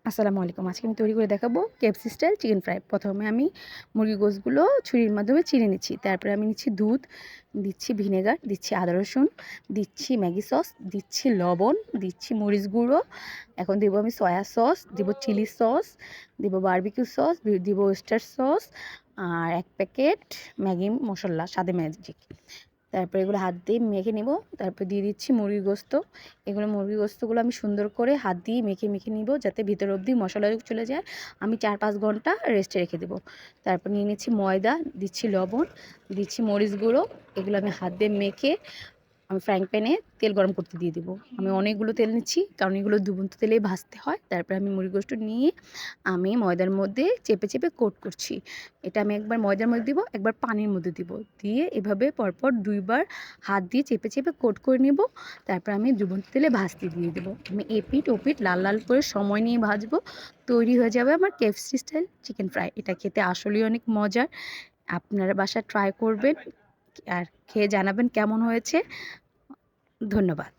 আসসালামু আলাইকুম। আজকে আমি তৈরি করে দেখাবো কেএফসি স্টাইল চিকেন ফ্রাই। প্রথমে আমি মুরগির গোশগুলো ছুরির মাধ্যমে চিড়ে নিচ্ছি। তারপরে আমি নিচ্ছি দুধ, দিচ্ছি ভিনেগার, দিচ্ছি আদা রসুন, দিচ্ছি ম্যাগি সস, দিচ্ছি লবণ, দিচ্ছি মরিচ গুঁড়ো। এখন দেবো আমি সয়া সস, দেবো চিলি সস, দেবো বারবিকিউ সস, দেবো ওয়েস্টার সস আর ১ প্যাকেট ম্যাগি মশলা স্বাদে ম্যাজিক। তারপরে এগুলো হাত দিয়ে মেখে নেব। তারপর দিয়ে দিচ্ছি মুরগির গোশত। মুরগির গোশতগুলো আমি সুন্দর করে হাত দিয়ে মেখে নিব, যাতে ভিতর অবধি মশলা চলে যায়। আমি ৪-৫ ঘন্টা রেস্টে রেখে দেবো। তারপর নিয়ে নিচ্ছি ময়দা, দিচ্ছি লবণ, দিচ্ছি মরিচ গুঁড়ো। এগুলো আমি হাত দিয়ে মেখে আমি ফ্রাইং প্যানে তেল গরম করতে দিয়ে দেবো। আমি অনেকগুলো তেল নিচ্ছি, কারণ এগুলো ডুবন্ত তেলেই ভাজতে হয়। তারপরে আমি মুরগির গোশত নিয়ে আমি ময়দার মধ্যে চেপে কোট করছি। এটা আমি একবার ময়দার মধ্যে দিব, একবার পানির মধ্যে দিব। দিয়ে এভাবে পরপর ২ বার হাত দিয়ে চেপে কোট করে নেব। তারপর আমি ডুবন্ত তেলে ভাজতে দিয়ে দেবো। আমি এপিঠ ওপিঠ লাল লাল করে সময় নিয়ে ভাজবো। তৈরি হয়ে যাবে আমার কেএফসি স্টাইল চিকেন ফ্রাই। এটা খেতে আসলেই অনেক মজার। আপনারা বাসায় ট্রাই করবেন আর খেয়ে জানাবেন কেমন হয়েছে। ধন্যবাদ।